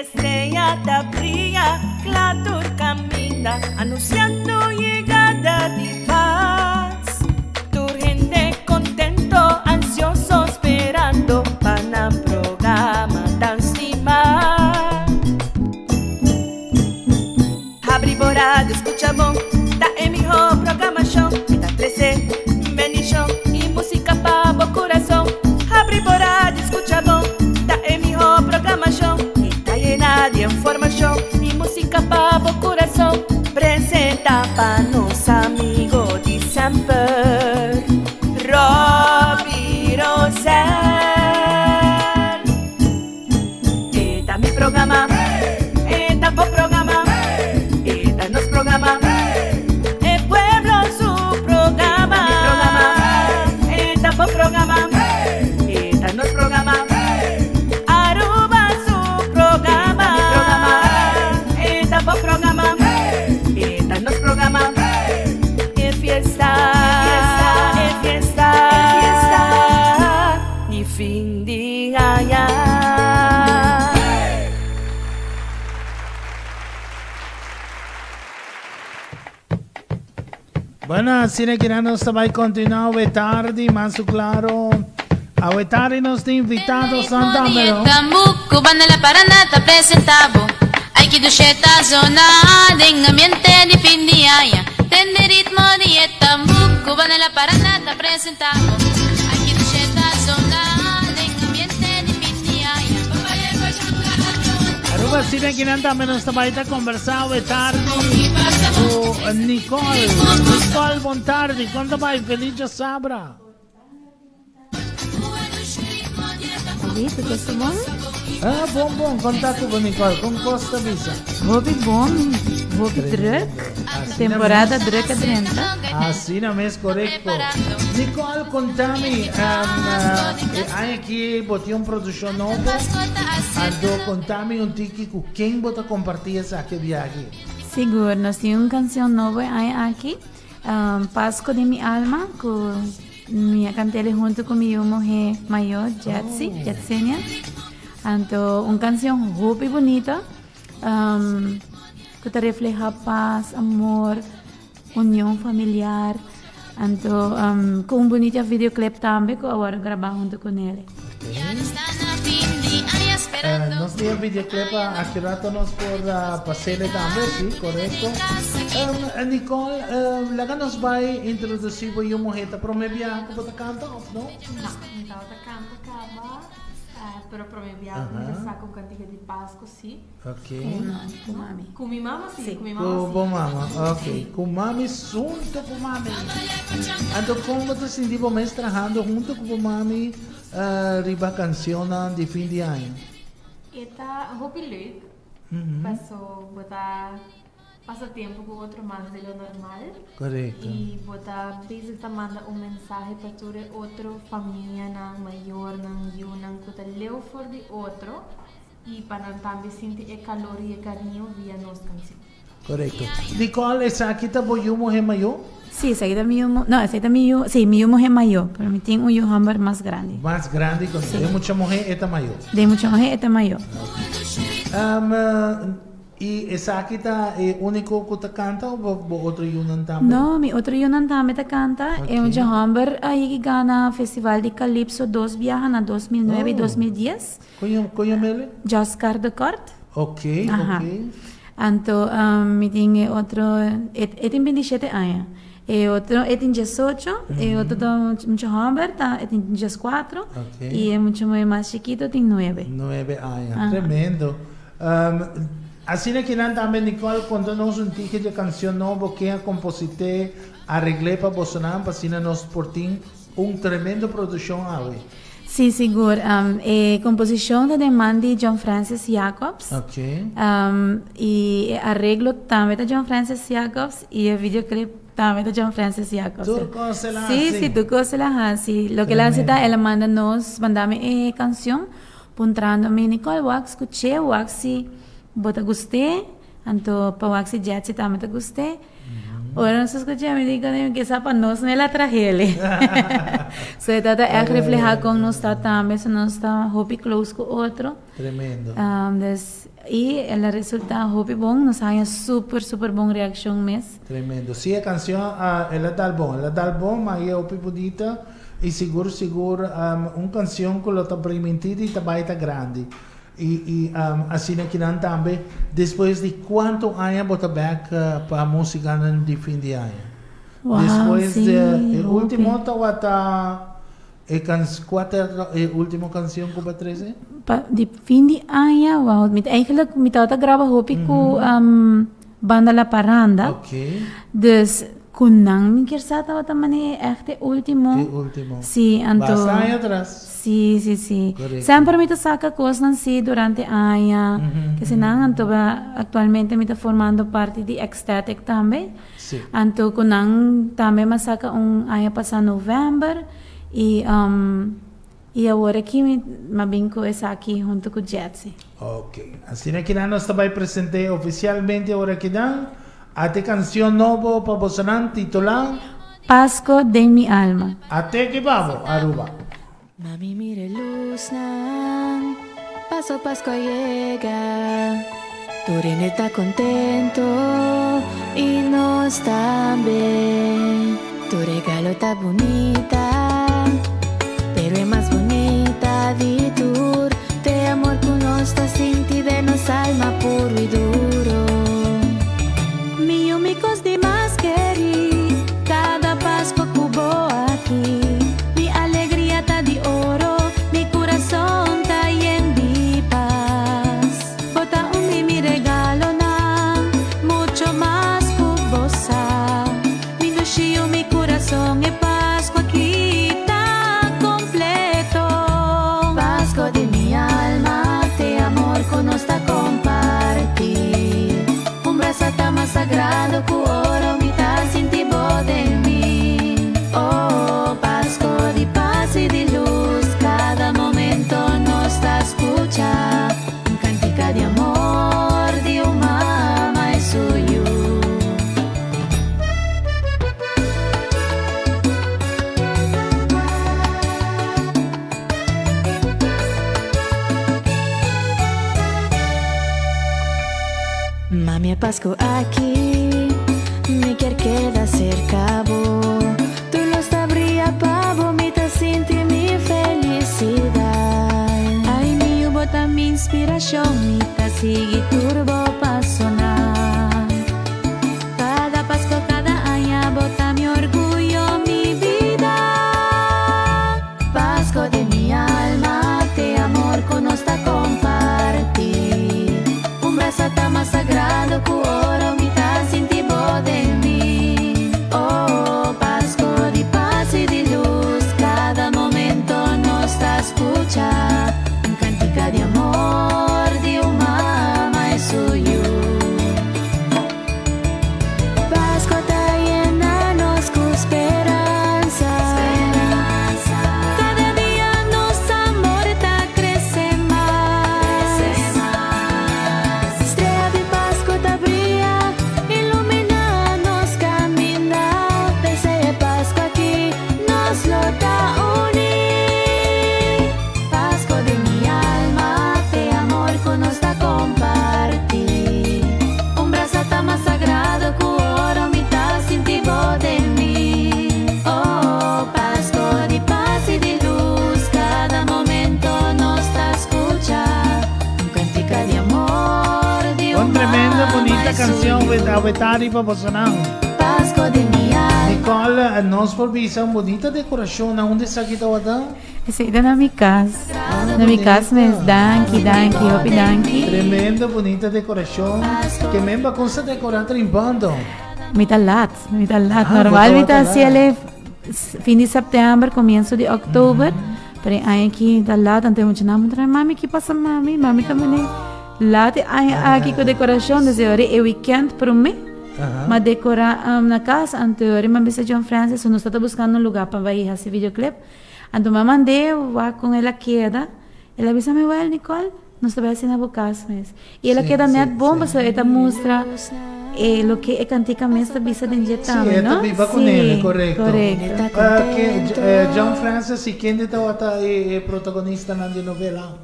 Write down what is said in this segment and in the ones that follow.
estrella da brilla, claro camina, anunciando llegada de paz. Tu gente contento, ansioso, esperando para el programa tan estimado. Abri borado, escucha bom, da emijo programación, da 13, bendición y música para o corazón. Abri borado, escucha bom, da emijo programación, está llena de información y música para o corazón. Presenta para nos amigos de Samper, Robbie Rosell. Está mi programa, está vos programa, está nos programa, el pueblo su programa, está vos programa, está nos programa, Aruba su programa, está vos programa, está nos programa, es fiesta, ni fin de año. Bueno, sine que nos vai continuar a tarde, mas claro, a tarde nos tem invitado Santa Mero. Tambuco, banda la paranda, te presentavo. Hay que ducheta zona, en ambiente de fin de año. Tende ritmo de tambuco, banda la paranda, te presentavo. Hay que ducheta zona, en ambiente de fin de año. Aruba, sine que nos vai conversar a tarde com Nicole. Nicole, boa tarde. Quando vai? Feliz de Sabra. Feliz, tu gosta bom? Ah, bom. Contato com Nicole. Com Costa Visa. Hobby bom, hobby druk. Temporada druk adrenta. Assim não é correto. Nicole, contame. Aqui botei produção nova. Ando, contame tique com quem bota compartilhar essa viagem. Seguro, nós temos uma canção nova aqui. Pasco de minha alma, com minha cantele junto com minha mulher maior, Jetsenia. Então, uma canção muito bonita, que refleja paz, amor, união familiar. Então, com um bonito videoclip também, que agora gravar junto com ele. Nós temos videoclip aqui nós por passeio também, sim, correto. Nicole, lá nos vai introduzir o mulher para me viajar que você canta ou não? Não, então eu canto acaba, pero para me viajar começar com cantiga de Páscoa, sim. Ok. Com mami. Com minha mama, sim. Com minha Com mama, mama, ok. Com mami, junto com mami. Então, como você se sentiu mais trabalhando junto com mami, riba canção de fim de ano? Eta hobby leuk. Passo botar passatempo com outro mais do normal. Correto. E botar basic manda mensagem para toda outra família na maior na eu não que leu for de outro e para também sentir calor e carinho via nossa canção. Correto. Nicole, essa aqui tá boiu mulher maior? Sí, esa es mi humo. No, esa es mi humo. Sí, mi humo es mayor, pero mi tengo un hamburger más grande. Mais grande, quando Sí. de muita mulher, esta maior. De mucha mujer, esta mayor. E essa aqui tá único que tá canta ou outro yunan também? No, mi otro yunan también te canta. Okay. Es un hamburger ahí que gana Festival de Calypso 2 viajan a 2009 y 2010. Conhece ele? Jascar de Cort. Ok, Ajá. ok. Anto, mi tiene otro, en 27 años. Otro es en 18, otro está mucho hamburger, es en 4, Okay. y es mucho más chiquito, tiene 9. 9 anos, Ajá. tremendo. Assim que não também, Nicole, quando nós um tique de canção nova, que a compositor arreglei para Bolsonaro, assim nós portim tremendo produção aí. Sí, seguro. Composición de Mandy John Francis Jacobs. Ok. Y arreglo también de John Francis Jacobs y el videoclip también de John Francis Jacobs. Tú conoces la Sí, así. sí, tú conoces la así. Lo que la hace está, él manda nos, mandame canción, puntrándome Nicole, wax, escuché, wax, si vos te gusté, anto pa wax y jet si también te gusté. Ora nós escutamos, me diga que para nós não é a tragédia. So, está a reflejar com nós está também, se nós está hopi close com outro. Tremendo. E ela resulta hopi bom, nós há super bom reação mesmo. Tremendo. Sim, a canção, ela dá bom, mas eu pipudita e seguro, canção que ela está permitida e está baita grande. E assim aqui também, depois de quanto anos bota back para a música de fim de ano? Wow, depois sim, de último última canção que vai trazer? De fim de ano, wow. Eigenlijk, met dat grava hopi com banda La Paranda. Ok. Dus, kunang min kirsata wata mani echt último. Sí, anto. Bastante atrás. Sí. Correcto. Sempre me saca cosas sí durante año. Que se nang anto actualmente me está formando parte de Ecstatic también. Sí. Anto kunang también me saca año pasado novembro y agora aqui me vinco essa aqui junto com Jetsi. Ok. Assim que nós também presente oficialmente agora que até canção nova para você titular Pasco de mi alma. Até que vamos, Aruba. Mami, mire luz nan, paso Pasco llega. Tu rene está contento y nos también. Tu regalo está bonita, pero es más bonita de tour. De amor que nos está sinti de nos alma puro y duro. Mi únicos de más querí, cada Pascua cubo aquí. Mi alegría está de oro, mi corazón está lleno de paz. Bota mi regalo na, mucho más cubosa. Mi dushio, mi corazón es Pascua aquí está completo. Pascua de mi alma, te amor con nos está compartir. Un brazo está más sagrado que oro, mi ta sinti de mí. Oh, Pascua de paz y de luz, cada momento nos está escucha. Un cántica de amor de un mamá es suyo. Mami, Pascua aquí, me quer queda cerca vos. Tú los sabría pavo, mi te siente mi felicidad. Ay, mi bota mi inspiración, mi te sigue turbo pa sonar. Cada Pascua, cada año, bota mi orgullo, mi vida. Pascua de mi alma, te amor con nos está compartir. Un brazo está más sagrado que oro, mi ta sinti de mí. Oh, Pascua de paz y de luz, cada momento nos está escucha. Un cántica de amor de un mamá es suyo. Pascua está llena nos con esperanza. Cada día nos amor está crece más. Estrella de Pascua está brilla, ilumina nos camina. Desde Pascua aquí nos lo da unir. Pascua de mi alma, te amor con nos da compartir. Un brazo está más sagrado que oro, mi ta sinti de mí. Oh, Pascua de paz y de luz, cada momento nos está escucha. Un cántica de amor de un Tremenda, mamá bonita es canção, suyo. Vetari para você. Pascua de mi alma. Nicole, nós por visão bonita decoração, onde está aqui tá? Esse é na minha casa. Na minha casa mesmo, danke, hopi danke. Tremenda, bonita decoração. Que mesmo com se decorar trimbando. Mitalat. Normal, botou mita talat. se ele fim de setembro, começo de outubro. Pero aí aqui talat, ante muito na mudra, mami que passa mami também. Lá aí aqui com decoração, desde hora é weekend para mim. Mas decorar na casa, ante hora me avisa John Francis, nós está buscando um lugar para ir esse videoclip. Então me mandei, vá com ela queda. Ela avisa me, Nicole, nós estamos assim na casa mesmo. E ela queda net bom, porque ela mostra lo que cantica mesta bisa de Sì, ¿no? viva con él, correcto. Correcto. John Francis, ¿y quién de esta protagonista en la novela?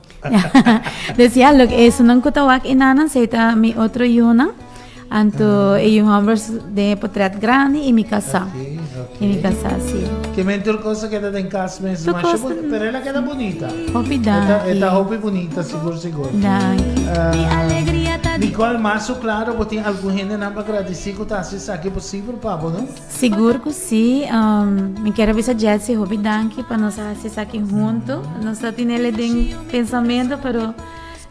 Decía lo que es un kutawak inanan seita mi otro yuna. Anto yung hombres de portrait grande y mi casa. Okay. Y mi casa, sí. Que mentor cosa queda en casa mesmo, Tu cosa- pero ela queda bonita. Hopi Esta danki. roupa é bonita, seguro. Danki. Nicole, mas claro, você tem algum gente não para agradecer que está assistindo aqui possível, papo, não? Seguro que sim. Me quero avisar Jessie, hopi danki, para nós assistir aqui junto. Nós só temos ele de pensamento, pero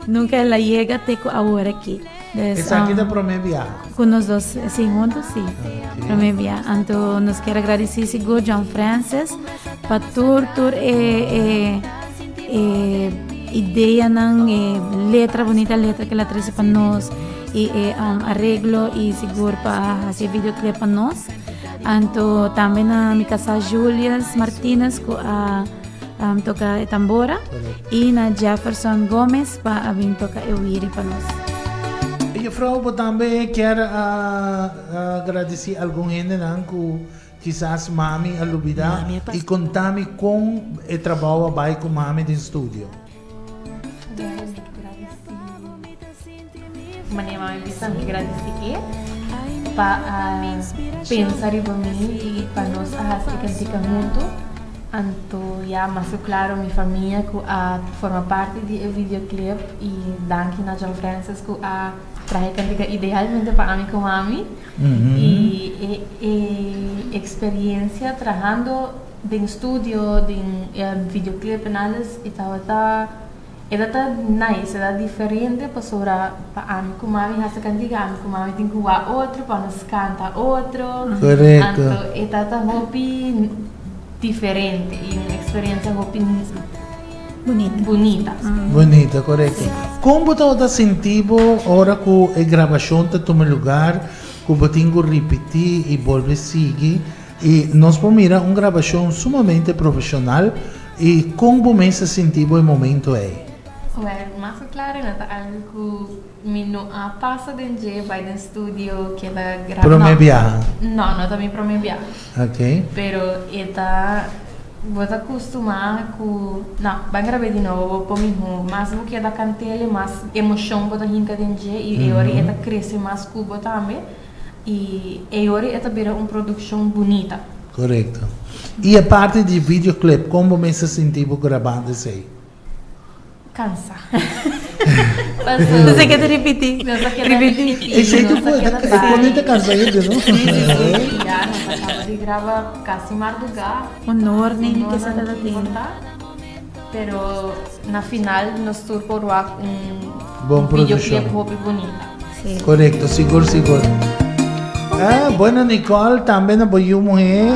nunca ela chega até agora aqui. Essa aqui é para mim viagem. Com nós dois, assim, juntos, sim. Para mim, via. Então, nós quero agradecer, seguro, John Francis, para tur ideia, letra bonita, letra que ela trouxe para nós, e arreglo, e seguro para fazer videoclip para nós. Então, também na minha casa, Julius Martinez, que toca tambora, e na Jefferson Gomes, para vir tocar euiri para nós. E Frau, eu também quero agradecer algum gente que quizás mami alubida e contar-me com o trabalho vai com mami no estúdio. Maneira mais bisa me agradecer para pensar em mim e para nós fazer cantica junto. Anto já mais claro minha família que forma parte do videoclip e danke na John Francis que traje cantica idealmente para mim com mami e experiência trabalhando em estúdio, em videoclip e alles e tá nice, é diferente para mim com mami essa cantica, mami com mami tem que outro para nós cantar outro. Correto. Anto tá hobby diferente e uma experiência bonita. Bonita, correto. Como você está sentindo agora que a gravação está tomando lugar, que você tem que repetir e volver a seguir, e nós vamos mirar uma gravação sumamente profissional, e como você se sentiu no momento aí? Well, mais claro, algo que me não passa dentro vai no estúdio que ela grava. Para minha viagem? Não também para minha viagem. Ok. Pero esta vou acostumar com não, vai gravar de novo para mim, mas o que ela canta ele mais emoção bota hinca dentro e agora ela cresce mais cubo também e agora ela vira uma produção bonita. Correto. E a parte de videoclip, como você se sentiu gravando isso aí? Cansa. Não sei o que te repetir. Esse aí tu quando te cansado, não? Já, nós acabamos de gravar quase madrugada. Nem que se trata de Pero na final nós turcoroa Bom videoclip bonita. Sim. Correcto, seguro. Bueno, Nicole, também apoiou mulher,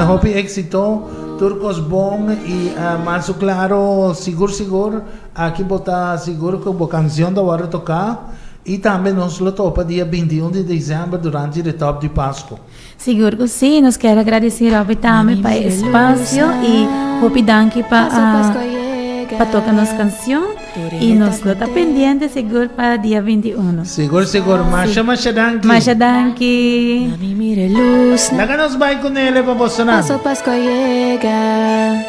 hobby éxito, turcos bom e mais claro, seguro, aqui botar seguro que a canção da hora tocar e também nós lo topa dia 21 de dezembro durante o top de Páscoa. Seguro que sim, nós quero agradecer ao Vitame para o espaço e hopi danki para tocar nossa canção e nós estamos pendentes seguro para dia 21. Seguro, Masha danki. Masha danki. Mami, mire luz. Láganos vai com ele para Bolsonaro. Paso Pascua llega,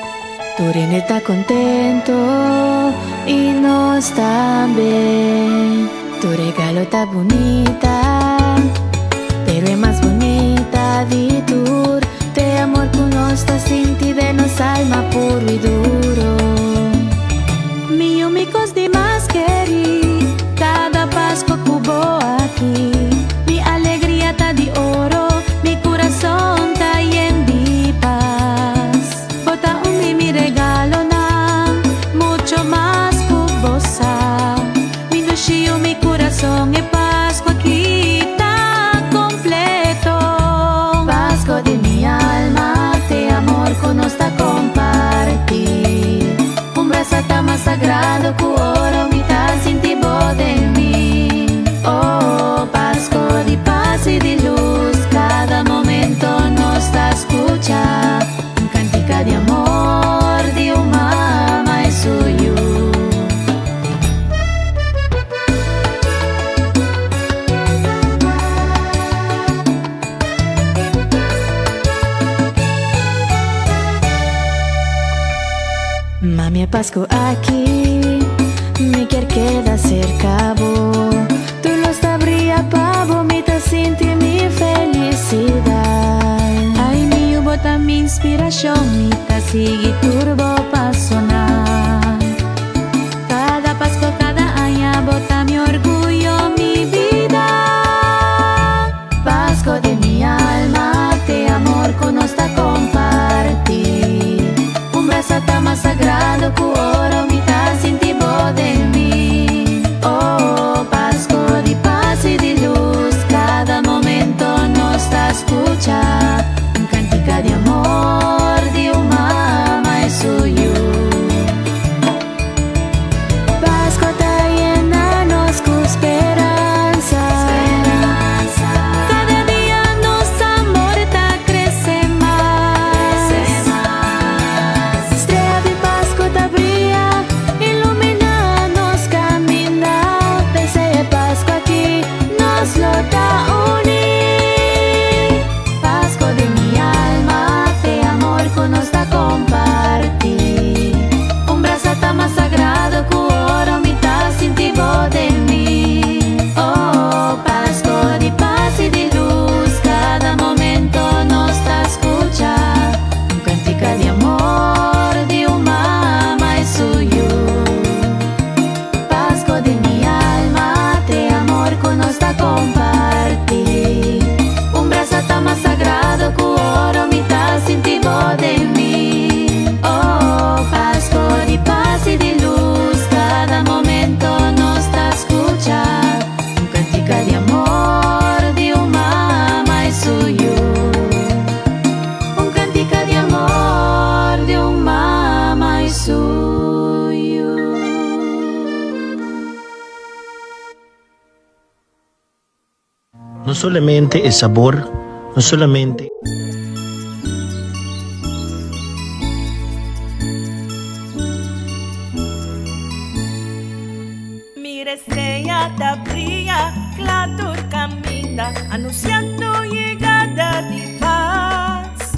tu rene está contento y nos también. Tu regalo está bonita, pero es más bonita de tour. De amor que nos está sintiendo de nos alma puro y duro. Mi amigos de más querí, cada Pascua cubo aquí. Mi alegría está de oro, mi corazón está lleno de paz. Bota mi regalo na, mucho más cubosa. Mi dushio, mi corazón es Pascua aquí está completo. Pasco aquí, me quer queda cerca bo. Tu lo sabría pavo, me te siente mi felicidad. Ay, mi bota mi inspiración, mi te sigue turbo pa sonar. Cada Pascua, cada año, bota mi orgullo, mi vida. Pasco de mi alma, te amor con nuestra compartir. Un brazo más sagrado que oro, mi te siente bo de mí. Oh, Pasco de paz y de luz, cada momento nos está escucha. Un cántica de amor de un mamá y suyo. Pasco te llena nos con esperanza. Cada día nos amor te crece más. Estrella de Pasco te brilla, ilumina nos camina. Desde Pasco aquí nos lo da unir. Pasco de mi alma, te amor con nos da compartir. Un brazo más sagrado que oro, mi ta sintivo de mí. Oh, Pasco de paz y de luz, cada momento nos está escucha. Un cántica de amor de un mamá y suyo. Pasco de mi alma, te amor con nos da compartir. Un brazo más sagrado que oro, mi ta sintivo de mí. Oh, Pasco de paz y de luz, cada momento nos está escucha. Un cántica de amor de un mamá y suyo. Un cántica de amor de un mamá y suyo. No solamente el sabor, no solamente Mira, estrella te brilla, claro camina, anunciando llegada de paz.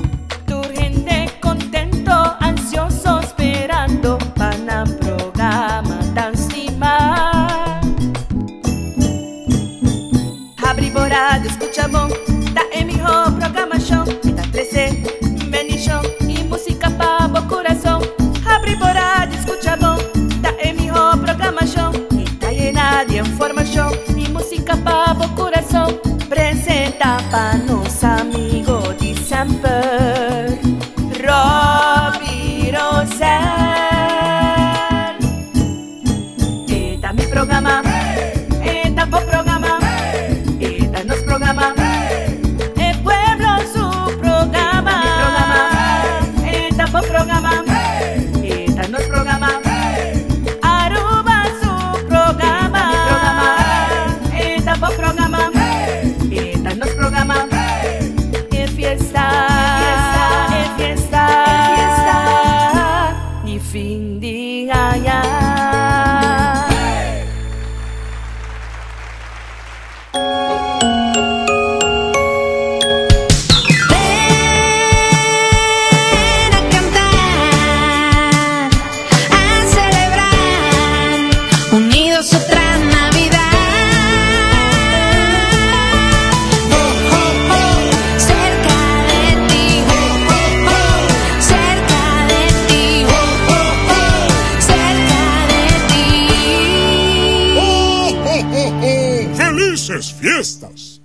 Tu gente contento, ansioso, esperando para el programa tan estimado. Abre borado, escucha bom, tá em meu programação. Tá 13, bendição e música para o coração. Abre borado, escucha bom, tá em meu programação. Tá llena de informação e música para o coração. Presenta para nosso amigo de sempre, Robbie Rosell. Eta mi programa, eta o programa, eta nos programa. El pueblo su programa, eta o programa, eta nos programa. Aruba su programa, eta o programa, eta nos programa. Es fiesta, ni fin de año. Ven a cantar, a celebrar, unidos otra Navidad. Oh, oh, oh, cerca de ti, oh, oh, oh, cerca de ti, oh, oh, oh, cerca de ti. ¡Felices fiestas!